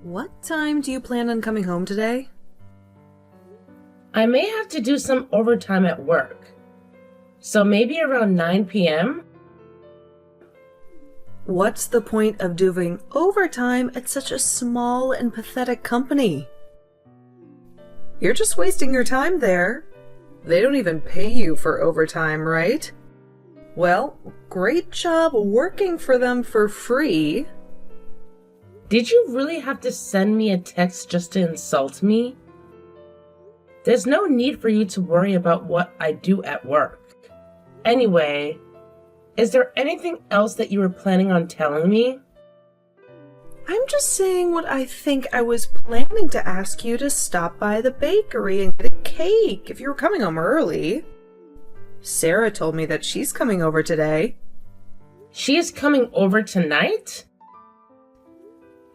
What time do you plan on coming home today? I may have to do some overtime at work. So maybe around 9 p.m.? What's the point of doing overtime at such a small and pathetic company? You're just wasting your time there. They don't even pay you for overtime, right? Well, great job working for them for free. Did you really have to send me a text just to insult me? There's no need for you to worry about what I do at work. Anyway, is there anything else that you were planning on telling me? I'm just saying what I think. I was planning to ask you to stop by the bakery and get a cake if you were coming home early. Sarah told me that she's coming over today. She is coming over tonight?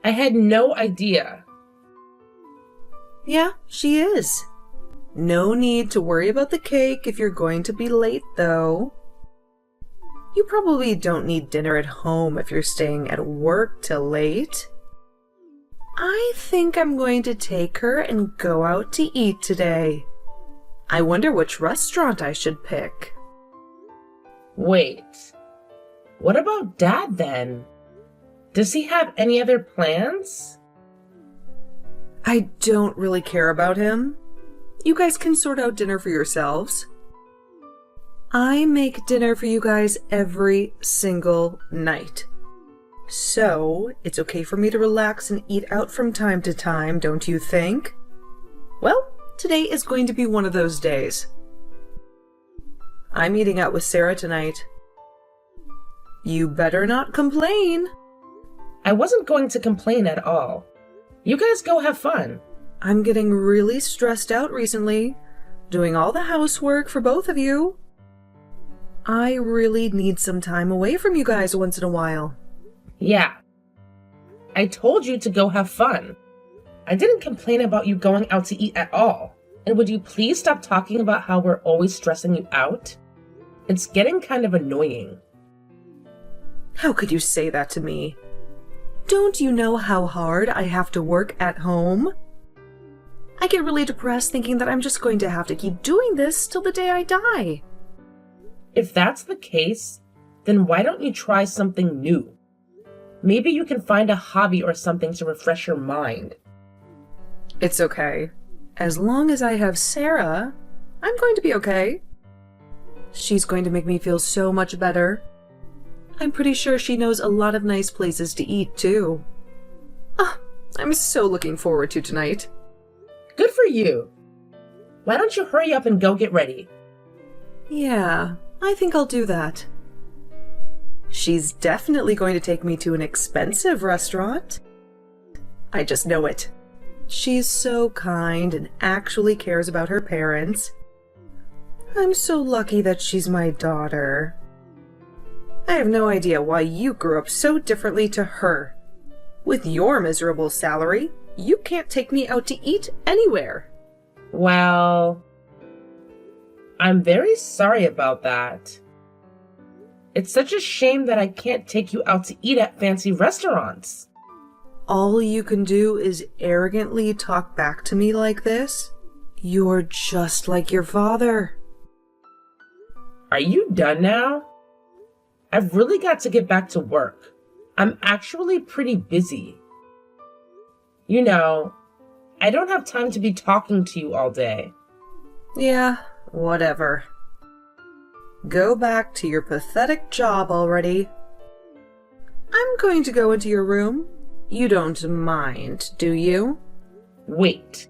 I had no idea. Yeah, she is. No need to worry about the cake if you're going to be late, though. You probably don't need dinner at home if you're staying at work till late. I think I'm going to take her and go out to eat today. I wonder which restaurant I should pick. Wait, what about Dad then? Does he have any other plans? I don't really care about him. You guys can sort out dinner for yourselves. I make dinner for you guys every single night. So, it's okay for me to relax and eat out from time to time, don't you think? Well, today is going to be one of those days. I'm eating out with Sarah tonight. You better not complain. I wasn't going to complain at all. You guys go have fun. I'm getting really stressed out recently, doing all the housework for both of you. I really need some time away from you guys once in a while. Yeah. I told you to go have fun. I didn't complain about you going out to eat at all. And would you please stop talking about how we're always stressing you out? It's getting kind of annoying. How could you say that to me? Don't you know how hard I have to work at home? I get really depressed thinking that I'm just going to have to keep doing this till the day I die. If that's the case, then why don't you try something new? Maybe you can find a hobby or something to refresh your mind. It's okay. As long as I have Sarah, I'm going to be okay. She's going to make me feel so much better. I'm pretty sure she knows a lot of nice places to eat, too. I'm so looking forward to tonight. Good for you. Why don't you hurry up and go get ready? Yeah, I think I'll do that. She's definitely going to take me to an expensive restaurant. I just know it. She's so kind and actually cares about her parents. I'm so lucky that she's my daughter. I have no idea why you grew up so differently to her. With your miserable salary, you can't take me out to eat anywhere. Well, I'm very sorry about that. It's such a shame that I can't take you out to eat at fancy restaurants. All you can do is arrogantly talk back to me like this? You're just like your father. Are you done now? I've really got to get back to work. I'm actually pretty busy. You know, I don't have time to be talking to you all day. Yeah, whatever. Go back to your pathetic job already. I'm going to go into your room. You don't mind, do you? Wait.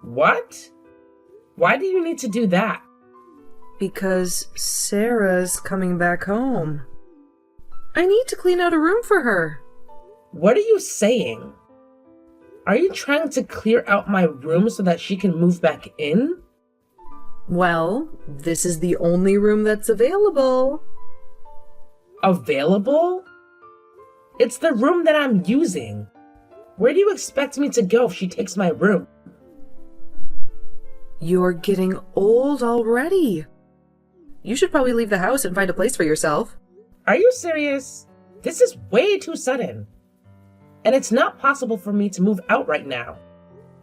What? Why do you need to do that? Because Sarah's coming back home. I need to clean out a room for her. What are you saying? Are you trying to clear out my room so that she can move back in? Well, this is the only room that's available. Available? It's the room that I'm using. Where do you expect me to go if she takes my room? You're getting old already. You should probably leave the house and find a place for yourself. Are you serious? This is way too sudden. and it's not possible for me to move out right now.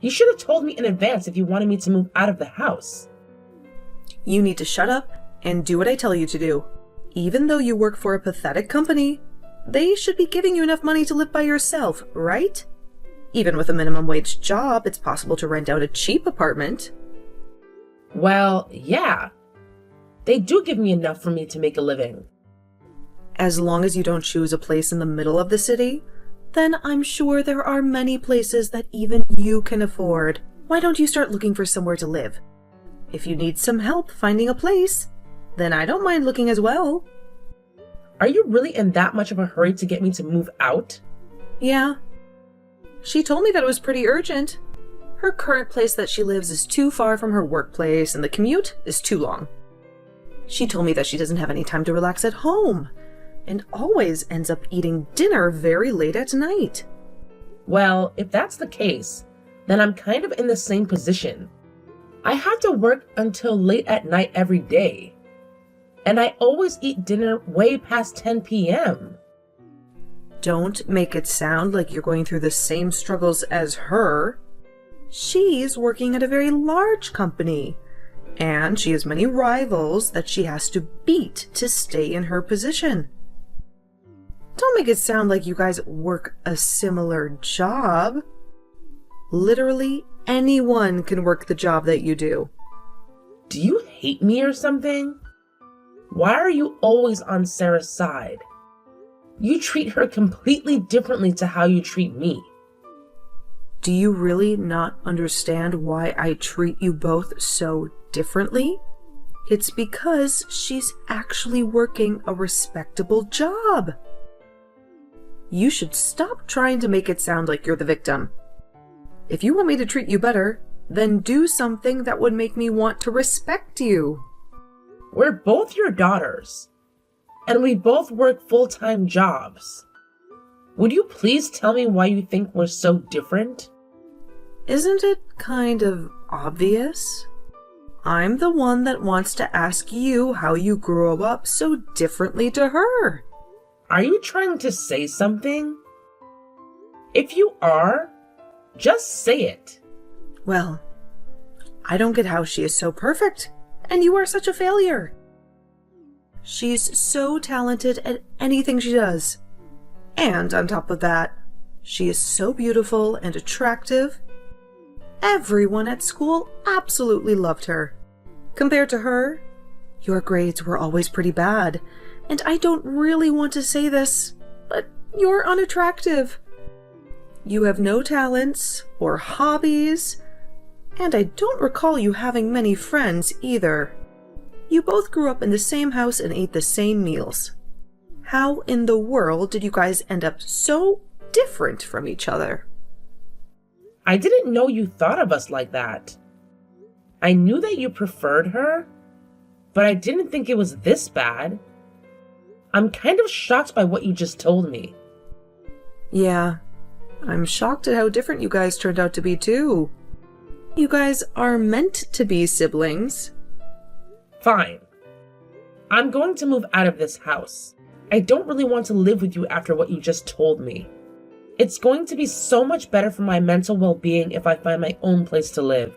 You should have told me in advance if you wanted me to move out of the house. You need to shut up and do what I tell you to do. Even though you work for a pathetic company, they should be giving you enough money to live by yourself, right? Even with a minimum wage job, it's possible to rent out a cheap apartment. Well, yeah. They do give me enough for me to make a living. As long as you don't choose a place in the middle of the city, then I'm sure there are many places that even you can afford. Why don't you start looking for somewhere to live? If you need some help finding a place, then I don't mind looking as well. Are you really in that much of a hurry to get me to move out? Yeah. She told me that it was pretty urgent. Her current place that she lives is too far from her workplace and the commute is too long. She told me that she doesn't have any time to relax at home and always ends up eating dinner very late at night. Well, if that's the case, then I'm kind of in the same position. I have to work until late at night every day, and I always eat dinner way past 10 p.m. Don't make it sound like you're going through the same struggles as her. She's working at a very large company, and she has many rivals that she has to beat to stay in her position. Don't make it sound like you guys work a similar job. Literally anyone can work the job that you do. Do you hate me or something? Why are you always on Sarah's side? You treat her completely differently to how you treat me. Do you really not understand why I treat you both so differently? It's because she's actually working a respectable job. You should stop trying to make it sound like you're the victim. If you want me to treat you better, then do something that would make me want to respect you. We're both your daughters, and we both work full-time jobs. Would you please tell me why you think we're so different? Isn't it kind of obvious? I'm the one that wants to ask you how you grew up so differently to her. Are you trying to say something? If you are, just say it. Well, I don't get how she is so perfect, and you are such a failure. She's so talented at anything she does. And on top of that, she is so beautiful and attractive. Everyone at school absolutely loved her. Compared to her, your grades were always pretty bad. And I don't really want to say this, but you're unattractive. You have no talents or hobbies, and I don't recall you having many friends either. You both grew up in the same house and ate the same meals. How in the world did you guys end up so different from each other? I didn't know you thought of us like that. I knew that you preferred her, but I didn't think it was this bad. I'm kind of shocked by what you just told me. Yeah, I'm shocked at how different you guys turned out to be too. You guys are meant to be siblings. Fine. I'm going to move out of this house. I don't really want to live with you after what you just told me. It's going to be so much better for my mental well-being if I find my own place to live.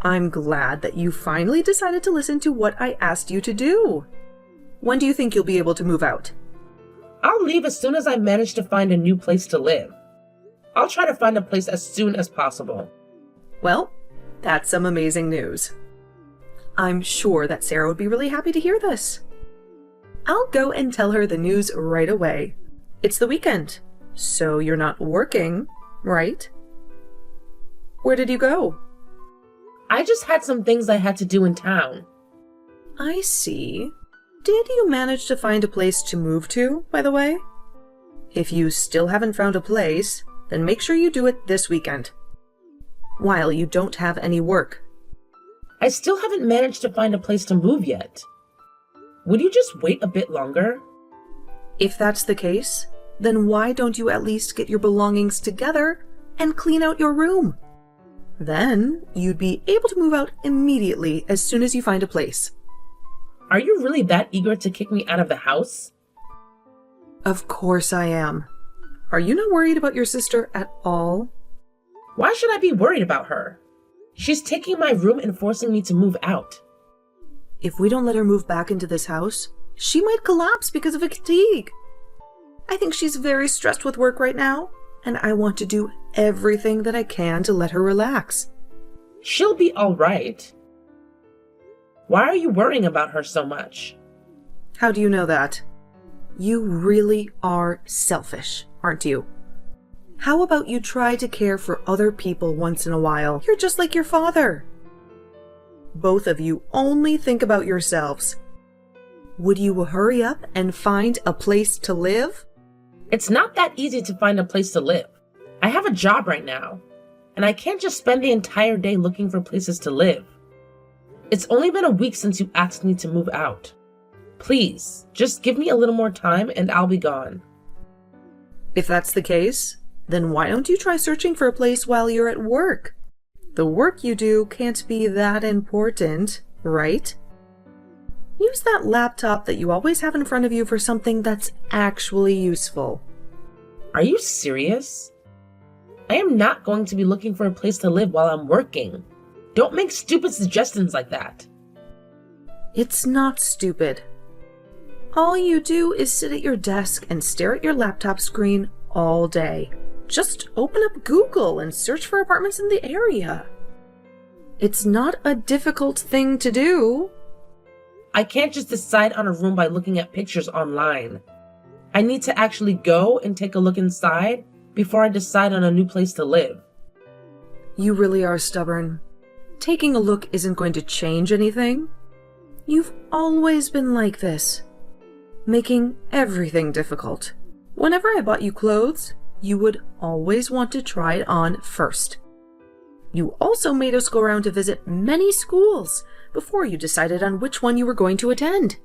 I'm glad that you finally decided to listen to what I asked you to do. When do you think you'll be able to move out? I'll leave as soon as I manage to find a new place to live. I'll try to find a place as soon as possible. Well, that's some amazing news. I'm sure that Sarah would be really happy to hear this. I'll go and tell her the news right away. It's the weekend, so you're not working, right? Where did you go? I just had some things I had to do in town. I see. Did you manage to find a place to move to, by the way? If you still haven't found a place, then make sure you do it this weekend, while you don't have any work. I still haven't managed to find a place to move yet. Would you just wait a bit longer? If that's the case, then why don't you at least get your belongings together and clean out your room? Then you'd be able to move out immediately as soon as you find a place. Are you really that eager to kick me out of the house? Of course I am. Are you not worried about your sister at all? Why should I be worried about her? She's taking my room and forcing me to move out. If we don't let her move back into this house, she might collapse because of fatigue. I think she's very stressed with work right now, and I want to do everything that I can to let her relax. She'll be all right. Why are you worrying about her so much? How do you know that? You really are selfish, aren't you? How about you try to care for other people once in a while? You're just like your father. Both of you only think about yourselves. Would you hurry up and find a place to live? It's not that easy to find a place to live. I have a job right now, and I can't just spend the entire day looking for places to live. It's only been a week since you asked me to move out. Please, just give me a little more time and I'll be gone. If that's the case, then why don't you try searching for a place while you're at work? The work you do can't be that important, right? Use that laptop that you always have in front of you for something that's actually useful. Are you serious? I am not going to be looking for a place to live while I'm working. Don't make stupid suggestions like that. It's not stupid. All you do is sit at your desk and stare at your laptop screen all day. Just open up Google and search for apartments in the area. It's not a difficult thing to do. I can't just decide on a room by looking at pictures online. I need to actually go and take a look inside before I decide on a new place to live. You really are stubborn. Taking a look isn't going to change anything. You've always been like this, making everything difficult. Whenever I bought you clothes, you would always want to try it on first. You also made us go around to visit many schools before you decided on which one you were going to attend.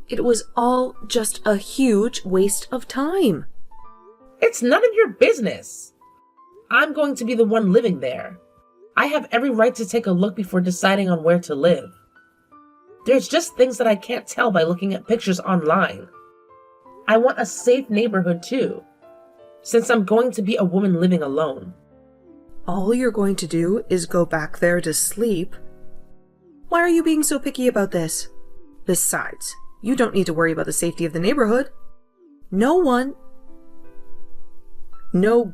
It was all just a huge waste of time. It's none of your business. I'm going to be the one living there. I have every right to take a look before deciding on where to live. There's just things that I can't tell by looking at pictures online. I want a safe neighborhood too, since I'm going to be a woman living alone. All you're going to do is go back there to sleep. Why are you being so picky about this? Besides, you don't need to worry about the safety of the neighborhood. No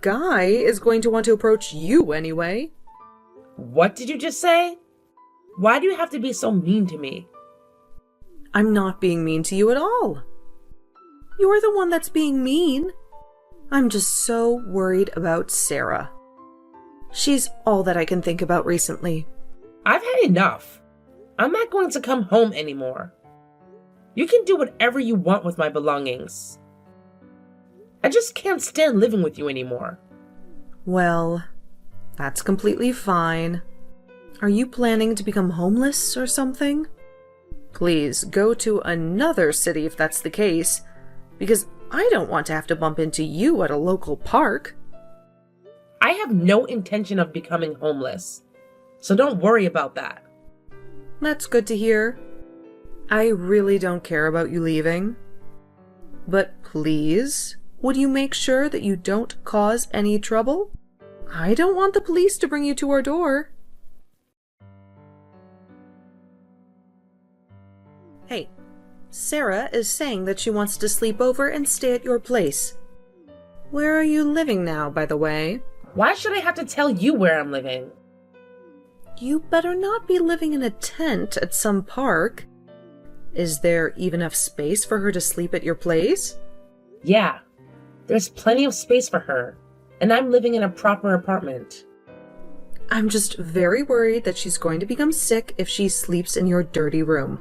guy is going to want to approach you anyway. What did you just say? Why do you have to be so mean to me? I'm not being mean to you at all. You're the one that's being mean. I'm just so worried about Sarah. She's all that I can think about recently. I've had enough. I'm not going to come home anymore. You can do whatever you want with my belongings. I just can't stand living with you anymore. Well, that's completely fine. Are you planning to become homeless or something? Please go to another city if that's the case, because I don't want to have to bump into you at a local park. I have no intention of becoming homeless, so don't worry about that. That's good to hear. I really don't care about you leaving. But please, would you make sure that you don't cause any trouble? I don't want the police to bring you to our door. Hey, Sarah is saying that she wants to sleep over and stay at your place. Where are you living now, by the way? Why should I have to tell you where I'm living? You better not be living in a tent at some park. Is there even enough space for her to sleep at your place? Yeah, there's plenty of space for her, and I'm living in a proper apartment. I'm just very worried that she's going to become sick if she sleeps in your dirty room.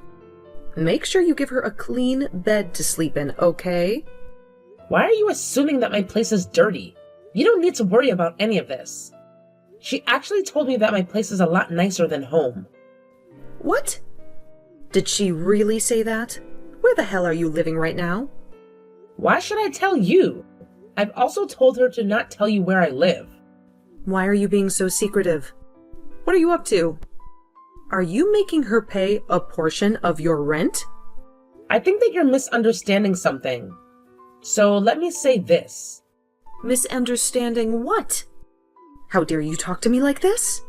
Make sure you give her a clean bed to sleep in, okay? Why are you assuming that my place is dirty? You don't need to worry about any of this. She actually told me that my place is a lot nicer than home. What? Did she really say that? Where the hell are you living right now? Why should I tell you? I've also told her to not tell you where I live. Why are you being so secretive? What are you up to? Are you making her pay a portion of your rent? I think that you're misunderstanding something. So let me say this. Misunderstanding what? How dare you talk to me like this?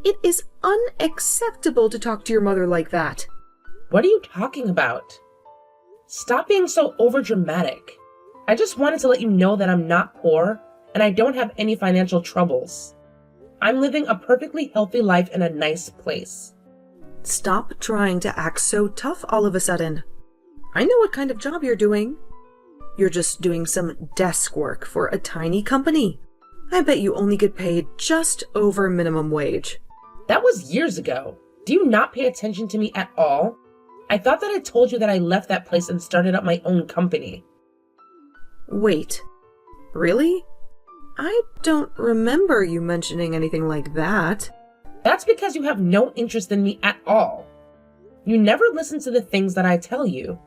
It is unacceptable to talk to your mother like that. What are you talking about? Stop being so overdramatic. I just wanted to let you know that I'm not poor and I don't have any financial troubles. I'm living a perfectly healthy life in a nice place. Stop trying to act so tough all of a sudden. I know what kind of job you're doing. You're just doing some desk work for a tiny company. I bet you only get paid just over minimum wage. That was years ago. Do you not pay attention to me at all? I thought that I told you that I left that place and started up my own company. Wait, really? I don't remember you mentioning anything like that. That's because you have no interest in me at all. You never listen to the things that I tell you.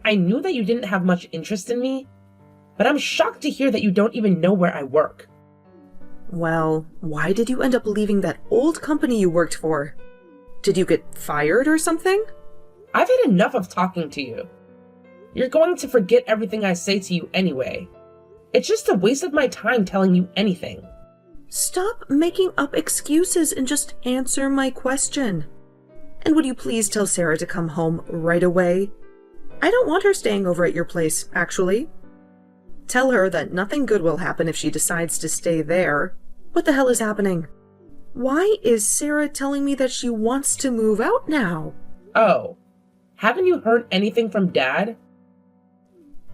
I knew that you didn't have much interest in me, but I'm shocked to hear that you don't even know where I work. Well, why did you end up leaving that old company you worked for? Did you get fired or something? I've had enough of talking to you. You're going to forget everything I say to you anyway. It's just a waste of my time telling you anything. Stop making up excuses and just answer my question. And would you please tell Sarah to come home right away? I don't want her staying over at your place, actually. Tell her that nothing good will happen if she decides to stay there. What the hell is happening? Why is Sarah telling me that she wants to move out now? Oh, haven't you heard anything from Dad?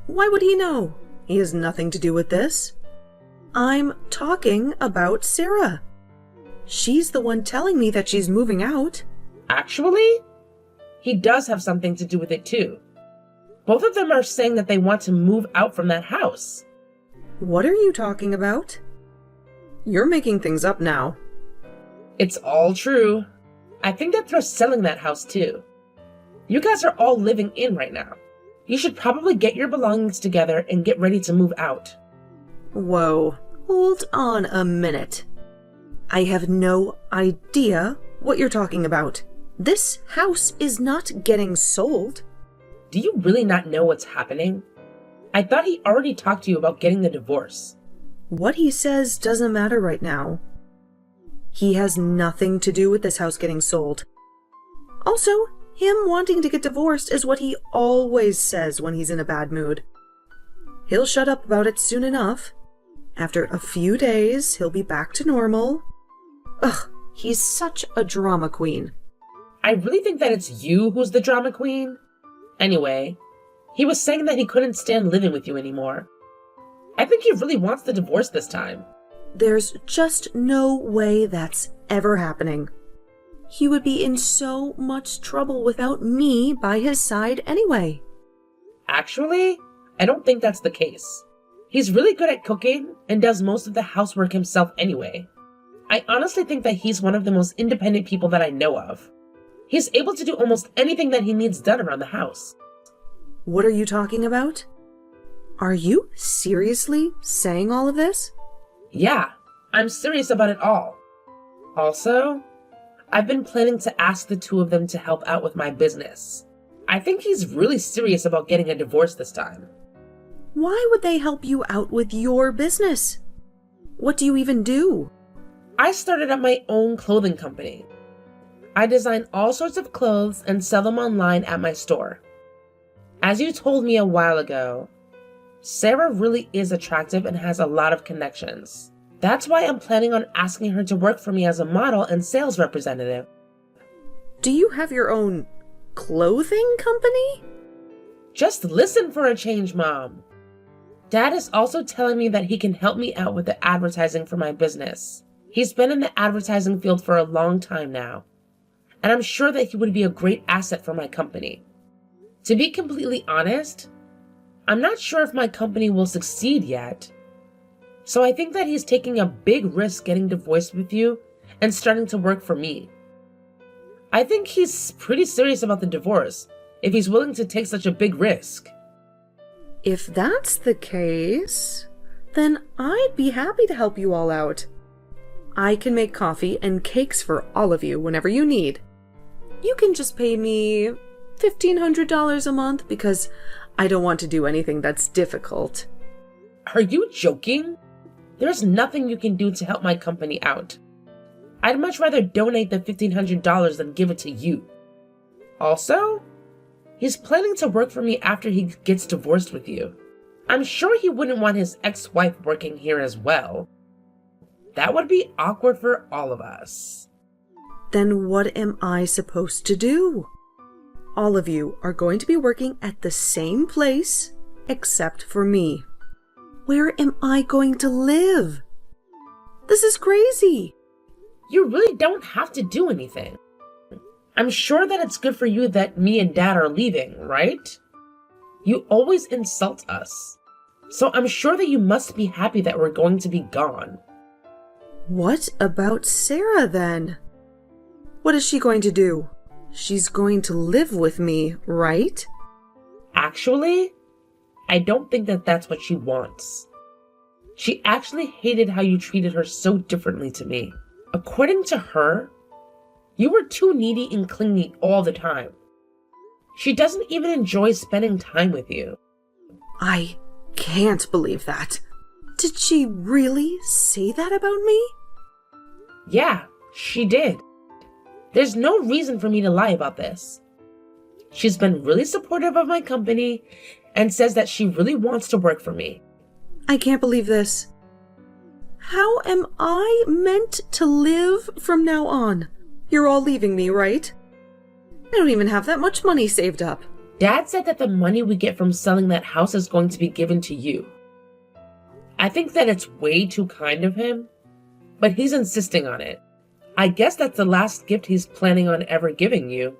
Why would he know? He has nothing to do with this. I'm talking about Sarah. She's the one telling me that she's moving out. Actually, he does have something to do with it too. Both of them are saying that they want to move out from that house. What are you talking about? You're making things up now. It's all true. I think that they're selling that house too. You guys are all living in right now. You should probably get your belongings together and get ready to move out. Whoa, hold on a minute. I have no idea what you're talking about. This house is not getting sold. Do you really not know what's happening? I thought he already talked to you about getting the divorce. What he says doesn't matter right now. He has nothing to do with this house getting sold. Also, him wanting to get divorced is what he always says when he's in a bad mood. He'll shut up about it soon enough. After a few days, he'll be back to normal. Ugh, he's such a drama queen. I really think that it's you who's the drama queen. Anyway, he was saying that he couldn't stand living with you anymore. I think he really wants the divorce this time. There's just no way that's ever happening. He would be in so much trouble without me by his side anyway. Actually, I don't think that's the case. He's really good at cooking and does most of the housework himself anyway. I honestly think that he's one of the most independent people that I know of. He's able to do almost anything that he needs done around the house. What are you talking about? Are you seriously saying all of this? Yeah, I'm serious about it all. Also, I've been planning to ask the two of them to help out with my business. I think he's really serious about getting a divorce this time. Why would they help you out with your business? What do you even do? I started up my own clothing company. I design all sorts of clothes and sell them online at my store. As you told me a while ago, Sarah really is attractive and has a lot of connections. That's why I'm planning on asking her to work for me as a model and sales representative. Do you have your own clothing company? Just listen for a change, Mom. Dad is also telling me that he can help me out with the advertising for my business. He's been in the advertising field for a long time now, and I'm sure that he would be a great asset for my company. To be completely honest, I'm not sure if my company will succeed yet. So I think that he's taking a big risk getting divorced with you and starting to work for me. I think he's pretty serious about the divorce if he's willing to take such a big risk. If that's the case, then I'd be happy to help you all out. I can make coffee and cakes for all of you whenever you need. You can just pay me $1,500 a month because I don't want to do anything that's difficult. Are you joking? There's nothing you can do to help my company out. I'd much rather donate the $1,500 than give it to you. Also, he's planning to work for me after he gets divorced with you. I'm sure he wouldn't want his ex-wife working here as well. That would be awkward for all of us. Then what am I supposed to do? All of you are going to be working at the same place, except for me. Where am I going to live? This is crazy. You really don't have to do anything. I'm sure that it's good for you that me and Dad are leaving, right? You always insult us. So I'm sure that you must be happy that we're going to be gone. What about Sarah then? What is she going to do? She's going to live with me, right? Actually, I don't think that that's what she wants. She actually hated how you treated her so differently to me. According to her, you were too needy and clingy all the time. She doesn't even enjoy spending time with you. I can't believe that. Did she really say that about me? Yeah, she did. There's no reason for me to lie about this. She's been really supportive of my company and says that she really wants to work for me. I can't believe this. How am I meant to live from now on? You're all leaving me, right? I don't even have that much money saved up. Dad said that the money we get from selling that house is going to be given to you. I think that it's way too kind of him, but he's insisting on it. I guess that's the last gift he's planning on ever giving you.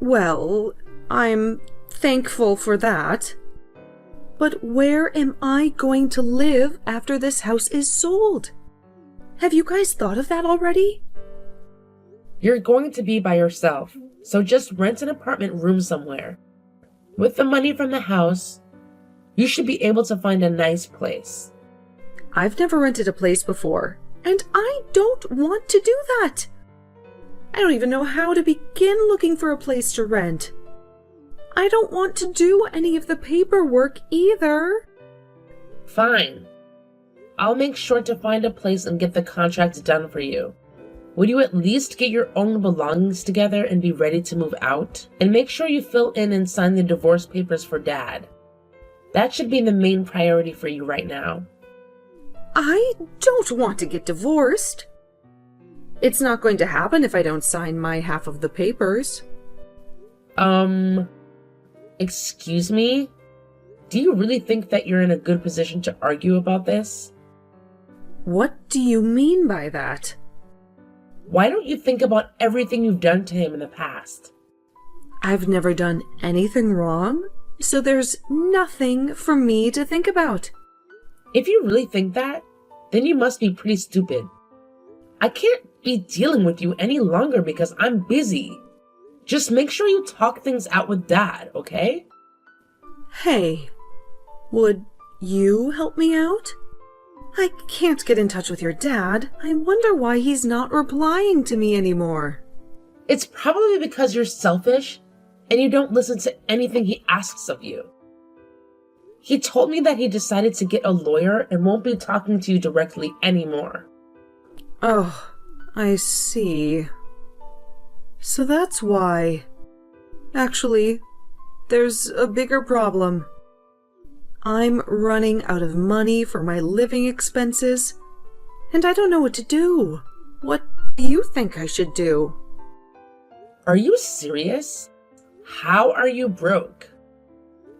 Well, I'm thankful for that. But where am I going to live after this house is sold? Have you guys thought of that already? You're going to be by yourself, so just rent an apartment room somewhere. With the money from the house, you should be able to find a nice place. I've never rented a place before, and I don't want to do that. I don't even know how to begin looking for a place to rent. I don't want to do any of the paperwork either. Fine. I'll make sure to find a place and get the contract done for you. Would you at least get your own belongings together and be ready to move out? And make sure you fill in and sign the divorce papers for Dad. That should be the main priority for you right now. I don't want to get divorced. It's not going to happen if I don't sign my half of the papers. Excuse me? Do you really think that you're in a good position to argue about this? What do you mean by that? Why don't you think about everything you've done to him in the past? I've never done anything wrong, so there's nothing for me to think about. If you really think that, then you must be pretty stupid. I can't be dealing with you any longer because I'm busy. Just make sure you talk things out with Dad, okay? Hey, would you help me out? I can't get in touch with your dad. I wonder why he's not replying to me anymore. It's probably because you're selfish and you don't listen to anything he asks of you. He told me that he decided to get a lawyer and won't be talking to you directly anymore. Oh, I see. So that's why. Actually, there's a bigger problem. I'm running out of money for my living expenses, and I don't know what to do. What do you think I should do? Are you serious? How are you broke?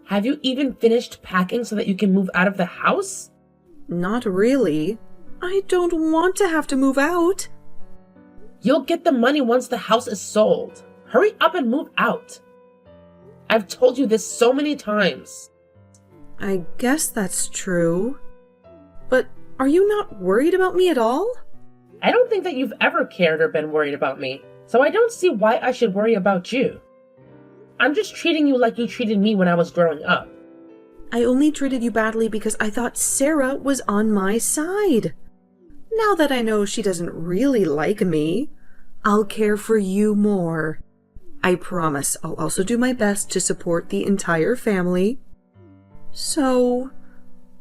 Have you even finished packing so that you can move out of the house? Not really. I don't want to have to move out. You'll get the money once the house is sold. Hurry up and move out. I've told you this so many times. I guess that's true. But are you not worried about me at all? I don't think that you've ever cared or been worried about me, so I don't see why I should worry about you. I'm just treating you like you treated me when I was growing up. I only treated you badly because I thought Sarah was on my side. Now that I know she doesn't really like me, I'll care for you more. I promise I'll also do my best to support the entire family. So,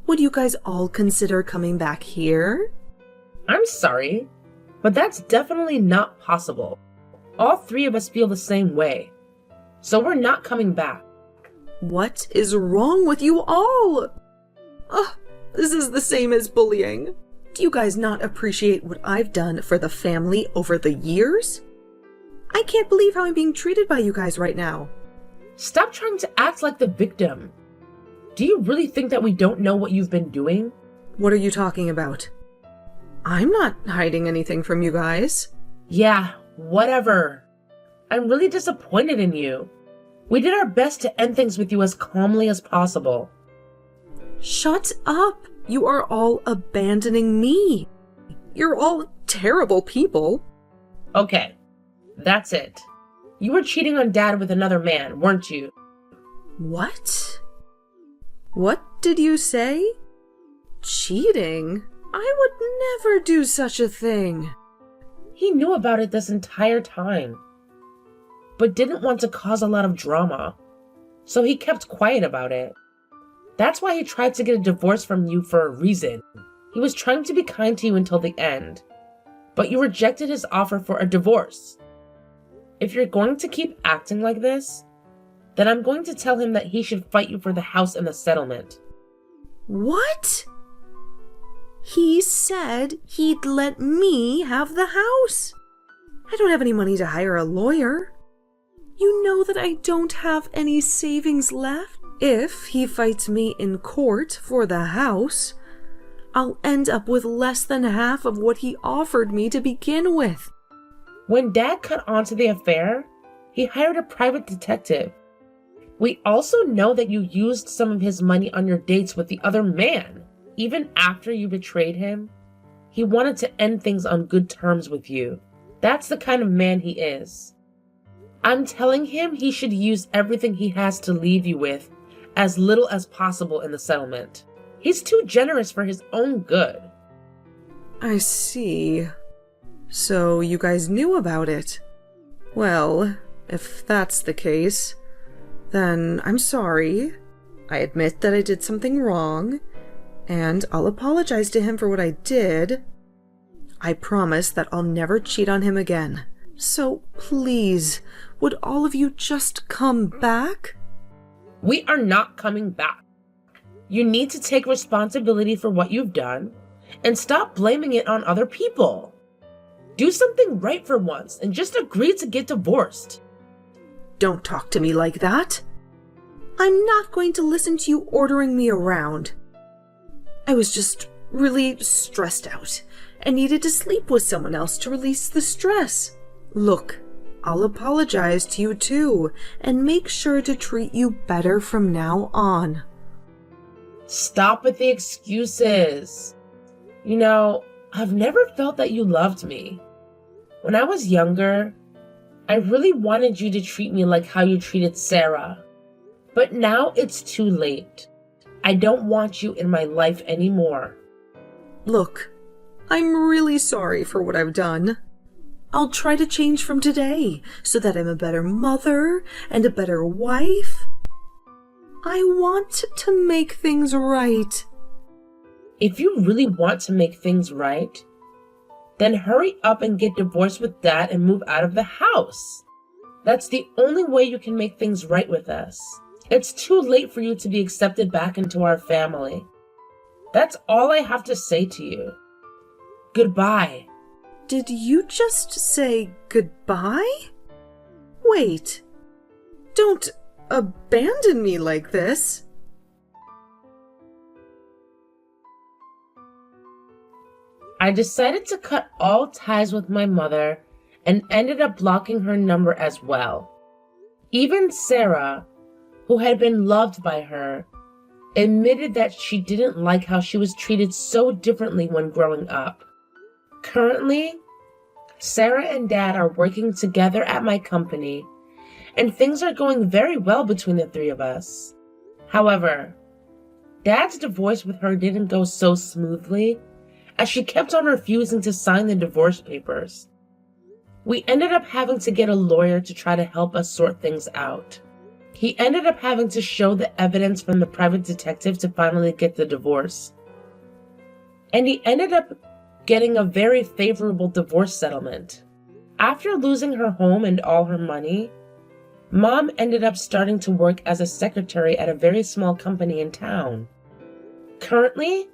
Would you guys all consider coming back here? I'm sorry, but that's definitely not possible. All three of us feel the same way, so we're not coming back. What is wrong with you all? Ugh, this is the same as bullying. Do you guys not appreciate what I've done for the family over the years? I can't believe how I'm being treated by you guys right now. Stop trying to act like the victim. Do you really think that we don't know what you've been doing? What are you talking about? I'm not hiding anything from you guys. Yeah, whatever. I'm really disappointed in you. We did our best to end things with you as calmly as possible. Shut up! You are all abandoning me. You're all terrible people. Okay, that's it. You were cheating on Dad with another man, weren't you? What? What did you say? Cheating? I would never do such a thing. He knew about it this entire time, but didn't want to cause a lot of drama, so he kept quiet about it. That's why he tried to get a divorce from you for a reason. He was trying to be kind to you until the end, but you rejected his offer for a divorce. If you're going to keep acting like this, then I'm going to tell him that he should fight you for the house and the settlement. What? He said he'd let me have the house. I don't have any money to hire a lawyer. You know that I don't have any savings left. If he fights me in court for the house, I'll end up with less than half of what he offered me to begin with. When Dad cut onto the affair, he hired a private detective. We also know that you used some of his money on your dates with the other man. Even after you betrayed him, he wanted to end things on good terms with you. That's the kind of man he is. I'm telling him he should use everything he has to leave you with as little as possible in the settlement. He's too generous for his own good. I see. So you guys knew about it. Well, if that's the case, then I'm sorry. I admit that I did something wrong, and I'll apologize to him for what I did. I promise that I'll never cheat on him again. So please, would all of you just come back? We are not coming back. You need to take responsibility for what you've done and stop blaming it on other people. Do something right for once and just agree to get divorced. Don't talk to me like that. I'm not going to listen to you ordering me around. I was just really stressed out and needed to sleep with someone else to release the stress. Look, I'll apologize to you too and make sure to treat you better from now on. Stop with the excuses. You know, I've never felt that you loved me. When I was younger, I really wanted you to treat me like how you treated Sarah. But now it's too late. I don't want you in my life anymore. Look, I'm really sorry for what I've done. I'll try to change from today so that I'm a better mother and a better wife. I want to make things right. If you really want to make things right, then hurry up and get divorced with Dad and move out of the house. That's the only way you can make things right with us. It's too late for you to be accepted back into our family. That's all I have to say to you. Goodbye. Did you just say goodbye? Wait. Don't abandon me like this. I decided to cut all ties with my mother and ended up blocking her number as well. Even Sarah, who had been loved by her, admitted that she didn't like how she was treated so differently when growing up. Currently, Sarah and Dad are working together at my company, and things are going very well between the three of us. However, Dad's divorce with her didn't go so smoothly, as she kept on refusing to sign the divorce papers. We ended up having to get a lawyer to try to help us sort things out. He ended up having to show the evidence from the private detective to finally get the divorce. And he ended up getting a very favorable divorce settlement. After losing her home and all her money, Mom ended up starting to work as a secretary at a very small company in town. Currently,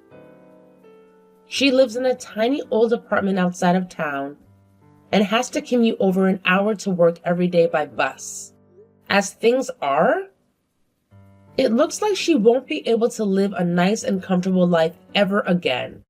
she lives in a tiny old apartment outside of town and has to commute over an hour to work every day by bus. As things are, it looks like she won't be able to live a nice and comfortable life ever again.